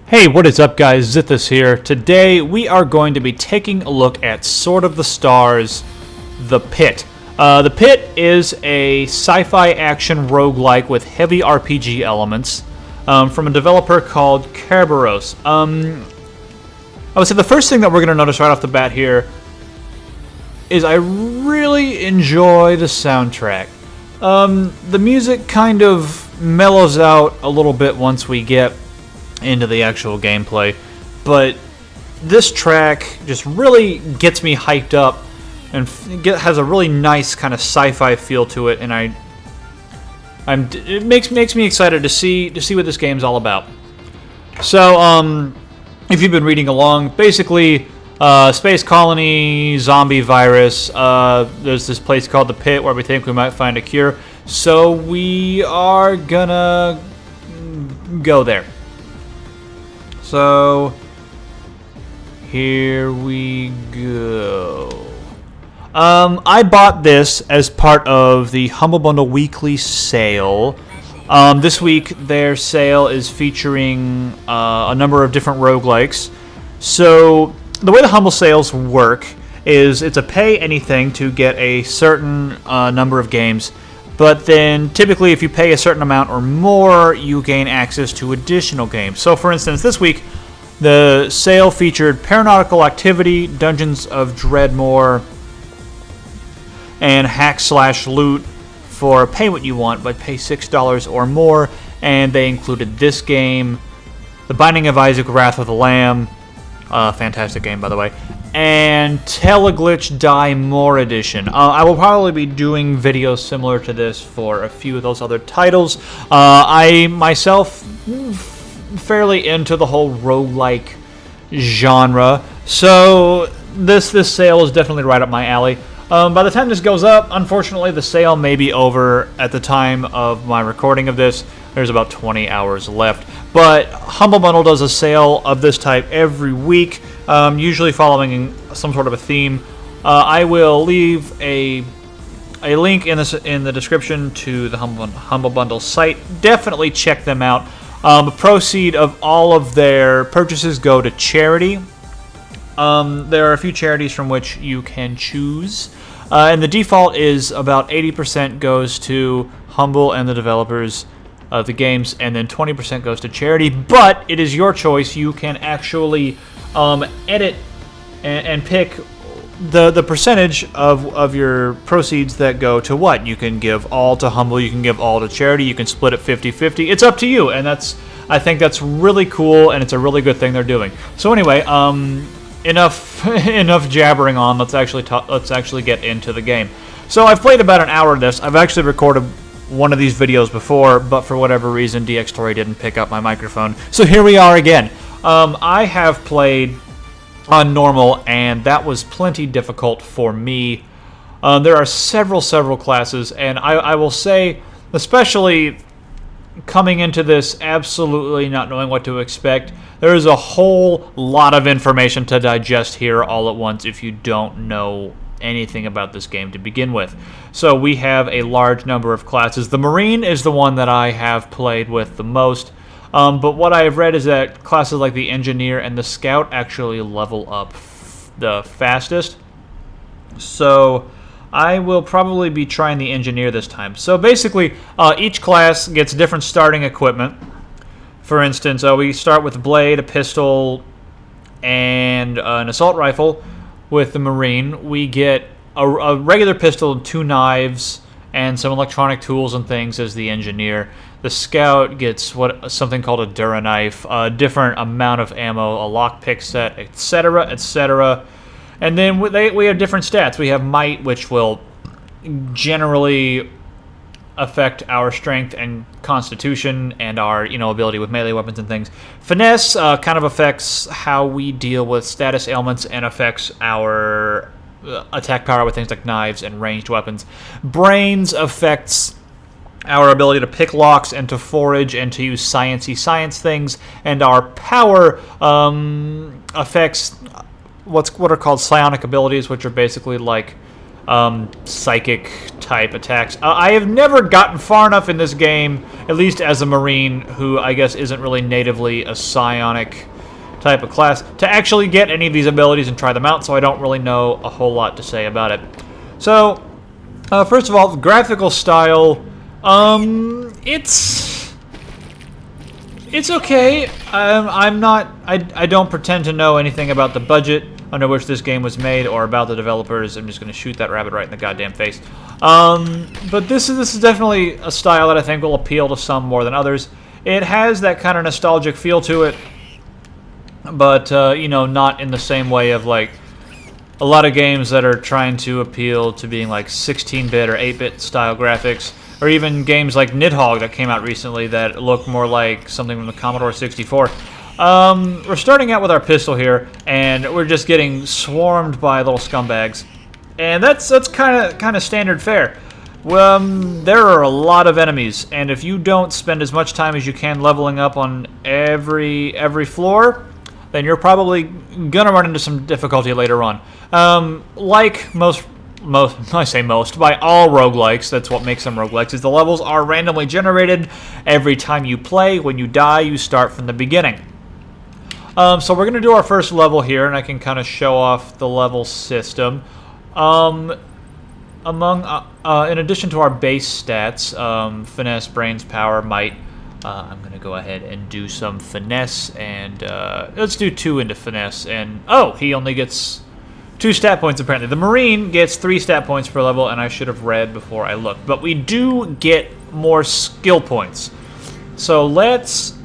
Hey, what is up guys, Xithys here. Today we are going to be taking a look at Sword of the Stars, The Pit. The Pit is a sci-fi action roguelike with heavy RPG elements from a developer called Kerberos. I would say the first thing that we're going to notice right off the bat here is I really enjoy the soundtrack. The music kind of mellows out a little bit once we get into the actual gameplay, but this track just really gets me hyped up and has a really nice kind of sci-fi feel to it, and it makes me excited to see what this game's all about. So, if you've been reading along, basically, space colony, zombie virus. There's this place called the Pit where we think we might find a cure, so we are gonna go there. So, here we go. I bought this as part of the Humble Bundle Weekly sale. This week, their sale is featuring a number of different roguelikes. So, the way the Humble sales work is it's a pay anything to get a certain number of games. But then, typically, if you pay a certain amount or more, you gain access to additional games. So, for instance, this week, the sale featured Paranautical Activity, Dungeons of Dreadmore, and Hack/Loot for pay what you want, but pay $6 or more. And they included this game, The Binding of Isaac: Wrath of the Lamb, fantastic game, by the way, and Teleglitch Die More Edition. I will probably be doing videos similar to this for a few of those other titles. I myself fairly into the whole roguelike genre, so this sale is definitely right up my alley. By the time this goes up, unfortunately, the sale may be over at the time of my recording of this. There's about 20 hours left. But Humble Bundle does a sale of this type every week, usually following some sort of a theme. I will leave a link in the description to the Humble Bundle site. Definitely check them out. The proceed of all of their purchases go to charity. There are a few charities from which you can choose. And the default is about 80% goes to Humble and the developers of the games, and then 20% goes to charity. But it is your choice. You can actually edit and pick the percentage of your proceeds that go to what. You can give all to Humble, you can give all to charity, you can split it 50-50. It's up to you, and I think that's really cool, and it's a really good thing they're doing. So anyway, enough jabbering on. Let's actually get into the game. So I've played about an hour of this. I've actually recorded one of these videos before, but for whatever reason, DxTory didn't pick up my microphone. So here we are again. I have played on normal, and that was plenty difficult for me. There are several classes, and I will say, especially coming into this absolutely not knowing what to expect, there is a whole lot of information to digest here all at once if you don't know anything about this game to begin with. So we have a large number of classes. The Marine is the one that I have played with the most, but what I have read is that classes like the Engineer and the Scout actually level up the fastest. So I will probably be trying the Engineer this time. So basically, each class gets different starting equipment. For instance, we start with a blade, a pistol, and an assault rifle. With the Marine, we get a regular pistol, 2 knives, and some electronic tools and things as the Engineer. The Scout gets something called a Dura knife, a different amount of ammo, a lockpick set, etc., etc. And then we have different stats. We have Might, which will generally affect our strength and constitution and our ability with melee weapons and things. Finesse kind of affects how we deal with status ailments and affects our attack power with things like knives and ranged weapons. Brains affects our ability to pick locks and to forage and to use science things, and our power affects what are called psionic abilities, which are basically like psychic type attacks. I have never gotten far enough in this game, at least as a Marine, who I guess isn't really natively a psionic type of class, to actually get any of these abilities and try them out, so I don't really know a whole lot to say about it. So, first of all, the graphical style, it's okay. I don't pretend to know anything about the budget under which this game was made or about the developers. I'm just going to shoot that rabbit right in the goddamn face. But this is definitely a style that I think will appeal to some more than others. It has that kind of nostalgic feel to it, but, you know, not in the same way of, like, a lot of games that are trying to appeal to being, like, 16-bit or 8-bit style graphics, or even games like Nidhogg that came out recently that look more like something from the Commodore 64. We're starting out with our pistol here, and we're just getting swarmed by little scumbags. And that's kind of standard fare. There are a lot of enemies, and if you don't spend as much time as you can leveling up on every floor, then you're probably gonna run into some difficulty later on. Like most, I say most, by all roguelikes, that's what makes them roguelikes, is the levels are randomly generated every time you play. When you die, you start from the beginning. So we're gonna do our first level here, and I can kind of show off the level system. In addition to our base stats, finesse, brains, power, might, I'm going to go ahead and do some finesse, and let's do 2 into finesse, and oh, he only gets 2 stat points apparently. The Marine gets 3 stat points per level, and I should have read before I looked, but we do get more skill points. So let's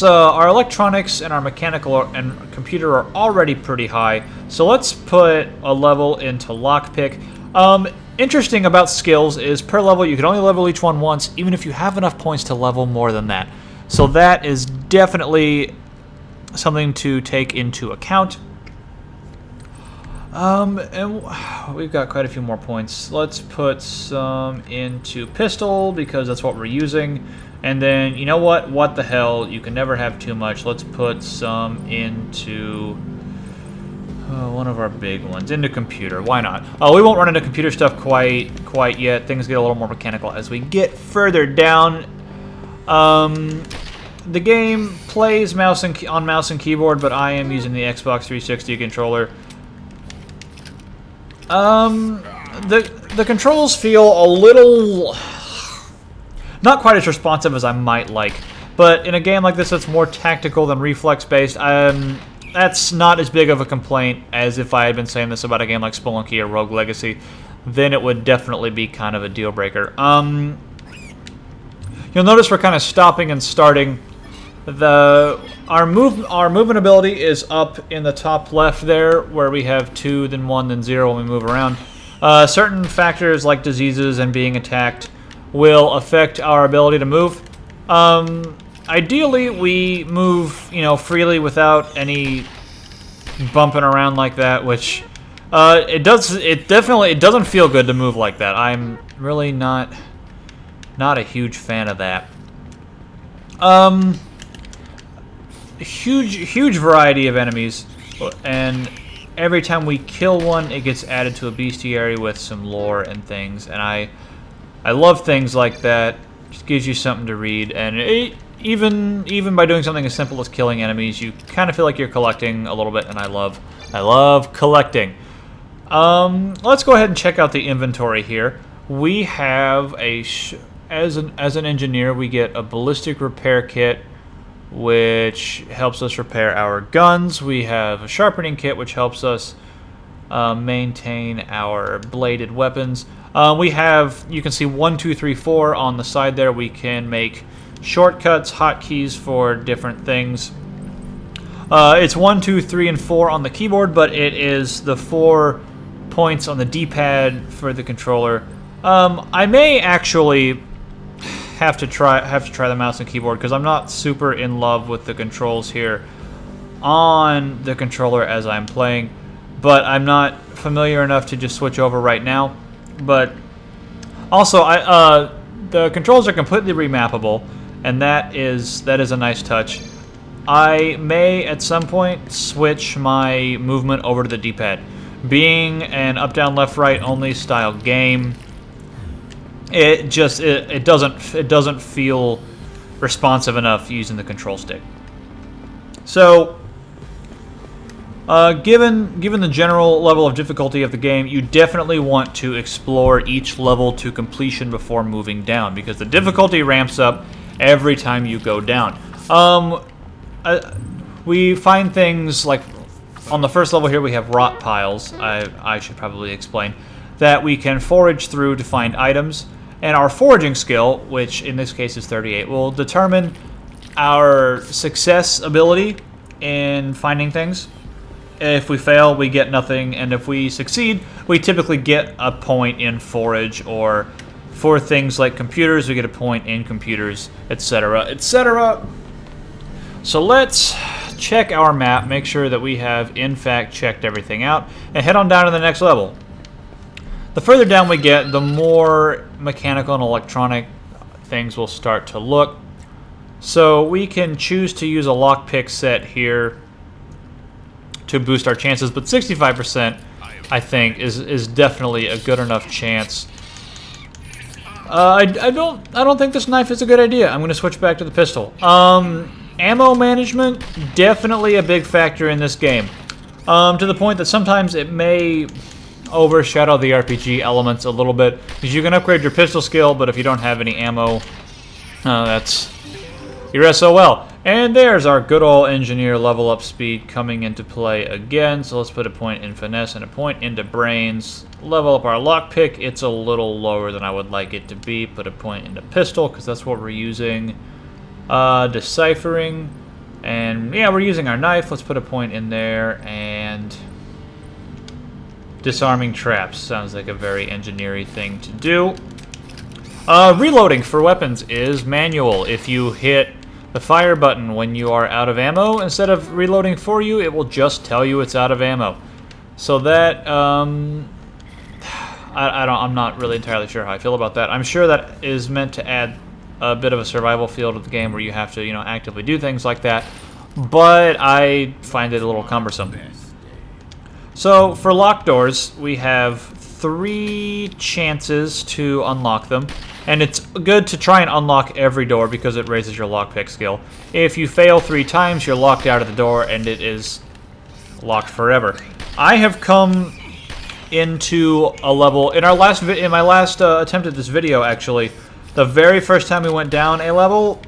our electronics and our mechanical and computer are already pretty high, so let's put a level into lockpick. Interesting about skills is per level you can only level each one once, even if you have enough points to level more than that. So that is definitely something to take into account. And we've got quite a few more points. Let's put some into pistol because that's what we're using. And then, you know what? What the hell? You can never have too much. Let's put some into one of our big ones, into computer. Why not? We won't run into computer stuff quite yet. Things get a little more mechanical as we get further down. The game plays on mouse and keyboard, but I am using the Xbox 360 controller. The controls feel a little not quite as responsive as I might like, but in a game like this that's more tactical than reflex-based, that's not as big of a complaint as if I had been saying this about a game like Spelunky or Rogue Legacy. Then it would definitely be kind of a deal breaker. You'll notice we're kind of stopping and starting. Our movement ability is up in the top left there, where we have 2, then 1, then 0 when we move around. Certain factors like diseases and being attacked will affect our ability to move. Ideally, we move, freely without any bumping around like that, which it doesn't feel good to move like that. I'm really not a huge fan of that. Huge variety of enemies, and every time we kill one, it gets added to a bestiary with some lore and things, and I love things like that. It just gives you something to read, and even by doing something as simple as killing enemies, you kind of feel like you're collecting a little bit, and I love collecting. Let's go ahead and check out the inventory here. We have as an engineer, we get a ballistic repair kit, which helps us repair our guns. We have a sharpening kit, which helps us maintain our bladed weapons. We have, you can see 1, 2, 3, 4 on the side there. We can make shortcuts, hotkeys for different things. It's 1, 2, 3, and 4 on the keyboard, but it is the 4 points on the D-pad for the controller. I may actually have to try the mouse and keyboard because I'm not super in love with the controls here on the controller as I'm playing, but I'm not familiar enough to just switch over right now. But also, the controls are completely remappable, and that is a nice touch. I may at some point switch my movement over to the D-pad Being an up, down, left, right only style game, it doesn't feel responsive enough using the control stick. So, given the general level of difficulty of the game, you definitely want to explore each level to completion before moving down, because the difficulty ramps up every time you go down. We find things like, on the first level here we have rot piles, I should probably explain, that we can forage through to find items, and our foraging skill, which in this case is 38, will determine our success ability in finding things. If we fail, we get nothing, and if we succeed, we typically get a point in forage, or for things like computers, we get a point in computers, etc., etc. So let's check our map, make sure that we have, in fact, checked everything out, and head on down to the next level. The further down we get, the more mechanical and electronic things will start to look. So we can choose to use a lockpick set here to boost our chances, but 65%, I think, is definitely a good enough chance. I don't think this knife is a good idea. I'm going to switch back to the pistol. Ammo management, definitely a big factor in this game. To the point that sometimes it may overshadow the RPG elements a little bit, because you can upgrade your pistol skill, but if you don't have any ammo, you're SOL. And there's our good old engineer level up speed coming into play again. So let's put a point in finesse and a point into brains. Level up our lockpick. It's a little lower than I would like it to be. Put a point into pistol, because that's what we're using. Deciphering. And yeah, we're using our knife. Let's put a point in there. And disarming traps. Sounds like a very engineering thing to do. Reloading for weapons is manual. If you hit the fire button when you are out of ammo, instead of reloading for you, it will just tell you it's out of ammo. So that, I'm not really entirely sure how I feel about that. I'm sure that is meant to add a bit of a survival feel to the game where you have to, actively do things like that. But I find it a little cumbersome. So for locked doors, we have 3 chances to unlock them. And it's good to try and unlock every door because it raises your lockpick skill. If you fail 3 times, you're locked out of the door and it is locked forever. I have come into a level in my last attempt at this video. Actually, the very first time we went down a level,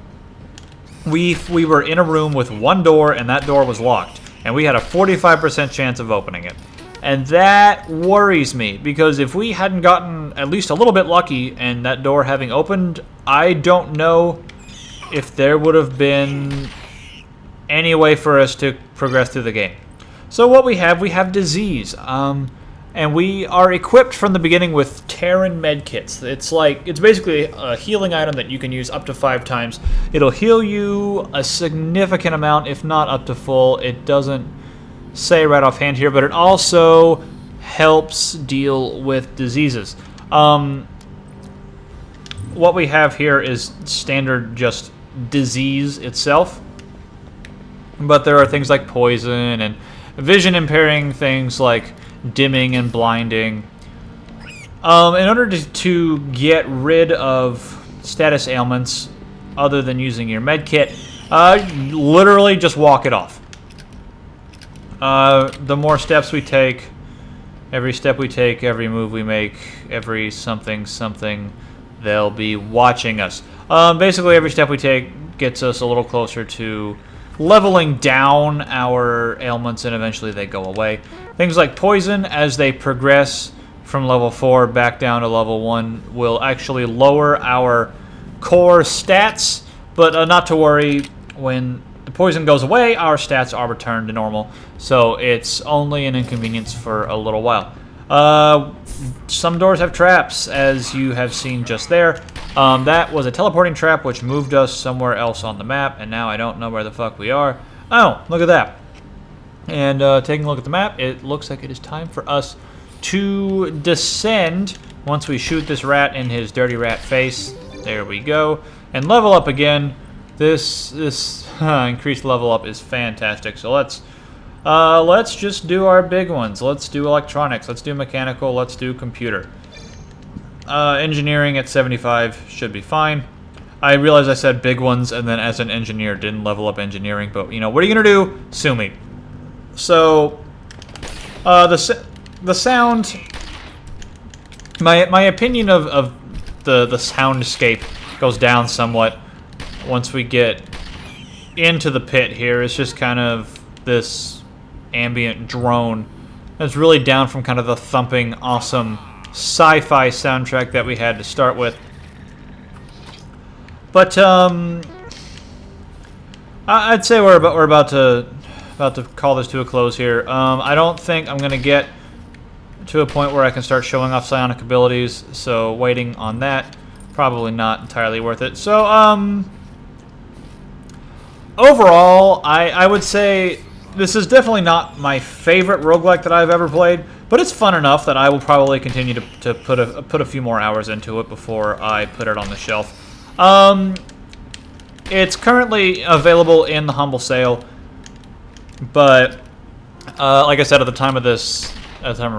we were in a room with 1 door and that door was locked, and we had a 45% chance of opening it. And that worries me, because if we hadn't gotten at least a little bit lucky and that door having opened, I don't know if there would have been any way for us to progress through the game. So what we have disease. And we are equipped from the beginning with Terran medkits. It's basically a healing item that you can use up to 5 times. It'll heal you a significant amount, if not up to full. It doesn't say right offhand here, but it also helps deal with diseases. What we have here is standard just disease itself, but there are things like poison and vision impairing things like dimming and blinding. In order to get rid of status ailments other than using your med kit, literally just walk it off. The more steps we take, every step we take, every move we make, every something, they'll be watching us. Basically, every step we take gets us a little closer to leveling down our ailments, and eventually they go away. Things like poison, as they progress from level 4 back down to level 1, will actually lower our core stats, but not to worry, when the poison goes away, our stats are returned to normal, so it's only an inconvenience for a little while. Some doors have traps, as you have seen just there. That was a teleporting trap which moved us somewhere else on the map, and now I don't know where the fuck we are. Oh, look at that. And taking a look at the map, it looks like it is time for us to descend once we shoot this rat in his dirty rat face. There we go. And level up again. This increased level up is fantastic. So let's Let's just do our big ones. Let's do electronics. Let's do mechanical. Let's do computer. Engineering at 75 should be fine. I realize I said big ones, and then as an engineer didn't level up engineering, but you know, what are you gonna do? Sue me. So, the sound, my opinion of the soundscape goes down somewhat once we get into the pit here. It's just kind of this ambient drone that's really down from kind of the thumping, awesome sci-fi soundtrack that we had to start with. But I'd say we're about to call this to a close here. I don't think I'm gonna get to a point where I can start showing off psionic abilities, so waiting on that, probably not entirely worth it. So overall, I would say this is definitely not my favorite roguelike that I've ever played, but it's fun enough that I will probably continue to put a few more hours into it before I put it on the shelf. It's currently available in the Humble Sale, but like I said, at the time of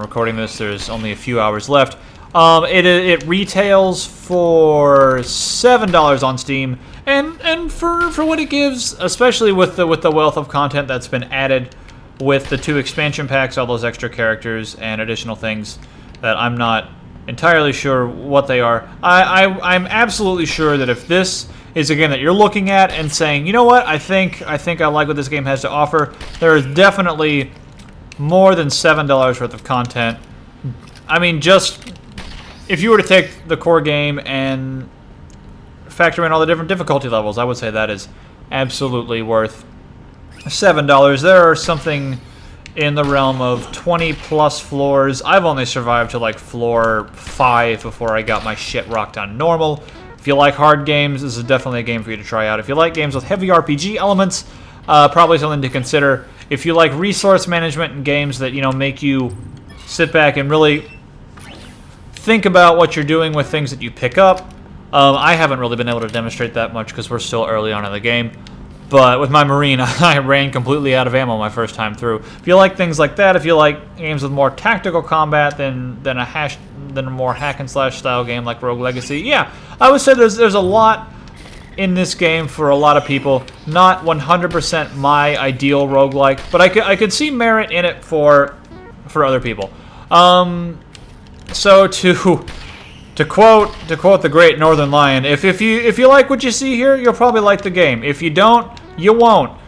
recording this, there's only a few hours left. It retails for $7 on Steam, and for what it gives, especially with the wealth of content that's been added with the 2 expansion packs, all those extra characters and additional things that I'm not entirely sure what they are. I'm absolutely sure that if this is a game that you're looking at and saying, you know what, I think I like what this game has to offer, there is definitely more than $7 worth of content. I mean, just if you were to take the core game and factor in all the different difficulty levels, I would say that is absolutely worth $7. There are something in the realm of 20 plus floors. I've only survived to like floor 5 before I got my shit rocked on normal. If you like hard games, this is definitely a game for you to try out. If you like games with heavy RPG elements, probably something to consider. If you like resource management and games that, you know, make you sit back and really think about what you're doing with things that you pick up, I haven't really been able to demonstrate that much because we're still early on in the game. But with my Marine, I ran completely out of ammo my first time through. If you like things like that, if you like games with more tactical combat than a more hack and slash style game like Rogue Legacy, yeah, I would say there's a lot in this game for a lot of people. Not 100% my ideal roguelike, but I could see merit in it for other people. So to quote the great Northern Lion, if you like what you see here, you'll probably like the game. If you don't, you won't.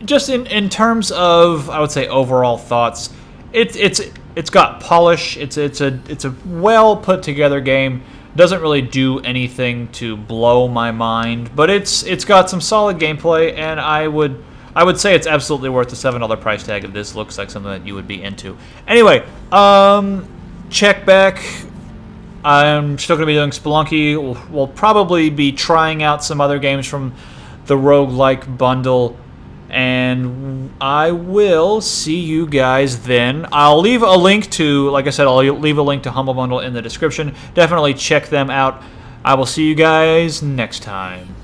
Just in terms of, I would say, overall thoughts, it's got polish. It's a well put together game. Doesn't really do anything to blow my mind, but it's got some solid gameplay, and I would say it's absolutely worth the $7 price tag if this looks like something that you would be into. Anyway, check back. I'm still going to be doing Spelunky. We'll probably be trying out some other games from the roguelike bundle, and I will see you guys then. I'll leave a link to, like I said, I'll leave a link to Humble Bundle in the description. Definitely check them out. I will see you guys next time.